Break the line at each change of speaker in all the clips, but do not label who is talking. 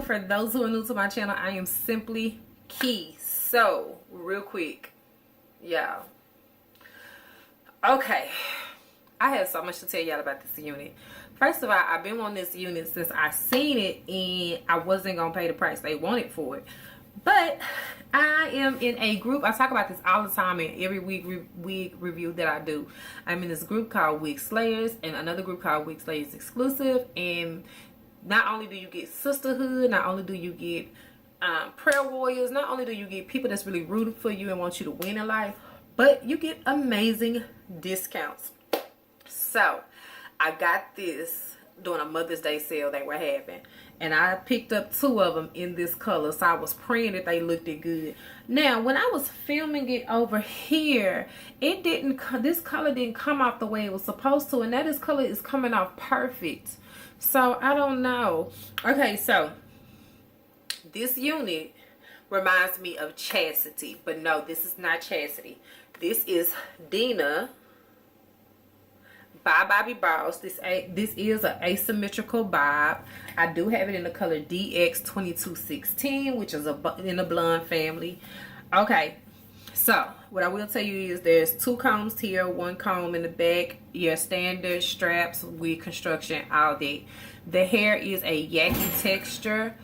for those who are new to my channel, I am simplikeii. So real quick, y'all. Okay, I have so much to tell y'all about this unit. First of all, I've been on this unit since I seen it, and I wasn't gonna pay the price they wanted for it. But I am in a group. I talk about this all the time in every wig review that I do. I'm in this group called Wig Slayers and another group called Wig Slayers Exclusive. And not only do you get sisterhood, not only do you get prayer warriors, not only do you get people that's really rooting for you and want you to win in life, but you get amazing discounts. So I got this during a Mother's Day sale they were having, and I picked up 2 of them in this color, so I was praying that they looked good. Now when I was filming it over here, it didn't, this color didn't come off the way it was supposed to, and that this color is coming off perfect. So I don't know. Okay, so this unit reminds me of Chastity, but no, this is not Chastity. This is Deanna by Bobbi Boss. This is an asymmetrical bob. I do have it in the color DX2216, which is in the blonde family. Okay, so what I will tell you is there's 2 combs here, 1 comb in the back, your standard straps with construction, all that. The hair is a yaki texture.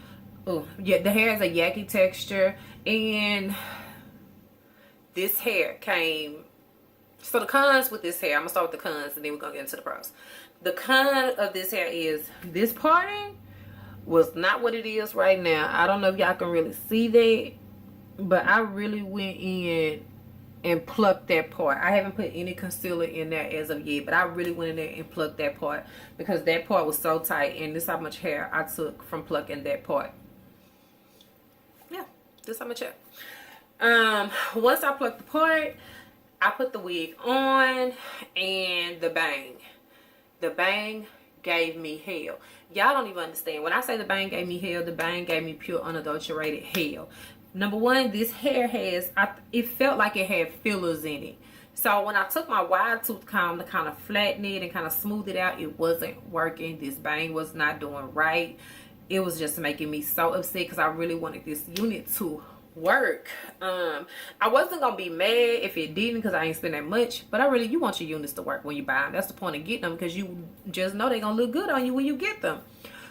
Oh yeah, the hair is a yaki texture, and this hair came. So the cons with this hair, I'm gonna start with the cons and then we're gonna get into the pros. The con of this hair is this parting was not what it is right now. I don't know if y'all can really see that, but I really went in and plucked that part. I haven't put any concealer in there as of yet, but I really went in there and plucked that part because that part was so tight, and this is how much hair I took from plucking that part. Yeah, this is how much hair. Once I plucked the part, I put the wig on, and the bang gave me hell. Y'all don't even understand. When I say the bang gave me hell, the bang gave me pure unadulterated hell. Number one, this hair has, it felt like it had fillers in it. So when I took my wide tooth comb to kind of flatten it and kind of smooth it out, it wasn't working. This bang was not doing right. It was just making me so upset because I really wanted this unit to work. I wasn't gonna be mad if it didn't because I ain't spend that much, but you want your units to work when you buy them. That's the point of getting them, because you just know they're gonna look good on you when you get them.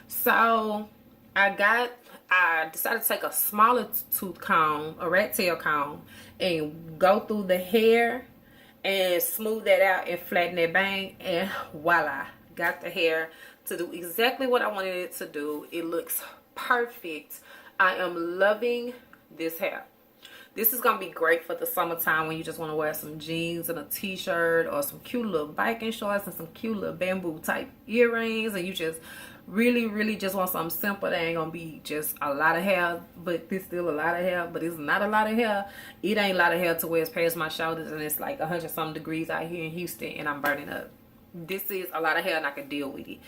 So I decided to take a smaller tooth comb, a rat tail comb, and go through the hair and smooth that out and flatten that bang, and voila, got the hair to do exactly what I wanted it to do. It looks perfect. I am loving this hair. This is gonna be great for the summertime when you just want to wear some jeans and a t-shirt or some cute little biking shorts and some cute little bamboo type earrings, and you just really just want something simple that ain't gonna be just a lot of hair, but it's still a lot of hair, but it's not a lot of hair. It ain't a lot of hair to where it's past my shoulders and it's like 100-something degrees out here in Houston and I'm burning up. This is a lot of hair and I can deal with it.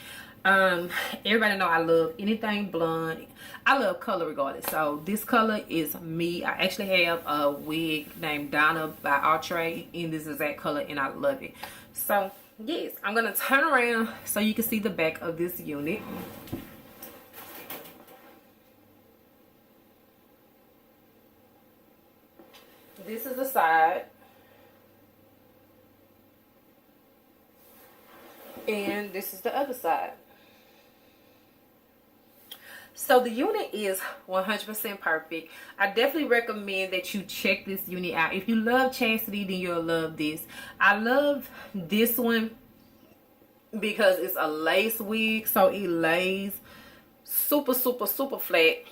Everybody know I love anything blonde. I love color regardless. So this color is me. I actually have a wig named ด๊abanFᎬ in this exact color, and I love it. So yes, I'm gonna turn around so you can see the back of this unit. This is the side, and this is the other side. So the unit is 100% perfect. I definitely recommend that you check this unit out. If you love Chastity, then you'll love this. I love this one because it's a lace wig, so it lays super flat.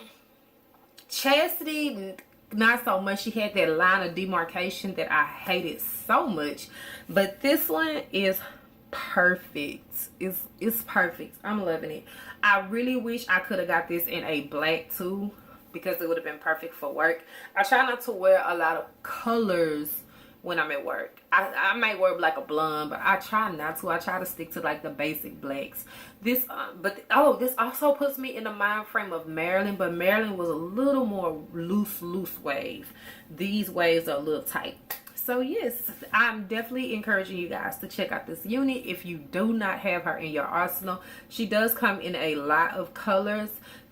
Chastity, not so much. She had that line of demarcation that I hated so much, but this one is perfect. It's perfect. I'm loving it. I really wish I could have got this in a black too, because it would have been perfect for work. I try not to wear a lot of colors when I'm at work. I might wear like a blonde, but I try not to. I try to stick to like the basic blacks. This this also puts me in the mind frame of Marilyn, but Marilyn was a little more loose wave. These waves are a little tight. So yes, I'm definitely encouraging you guys to check out this unit if you do not have her in your arsenal. She does come in a lot of colors.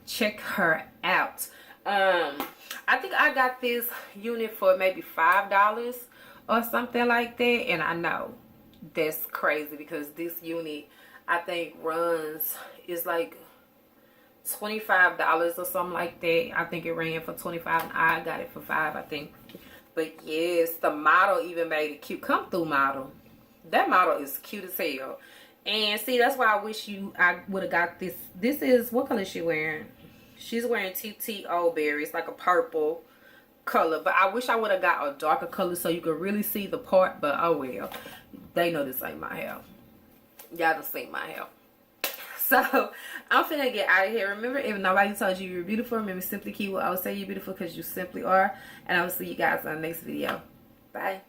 check her out. I think I got this unit for maybe $5 or something like that, and I know that's crazy because this unit I think is like $25 or something like that. I think it ran for $25 and I got it for $5, I think. But yes, the model even made it cute. Come through model. That model is cute as hell. And see, that's why I wish I would have got this. This is, what color is she wearing? She's wearing TTO berry. It's like a purple color. But I wish I would have got a darker color so you could really see the part. But oh well. They know this ain't my hair. Y'all done seen my hair. So, I'm finna get out of here. Remember, if nobody told you you're beautiful, remember simply key will always say you're beautiful because you simply are. And I will see you guys on the next video. Bye.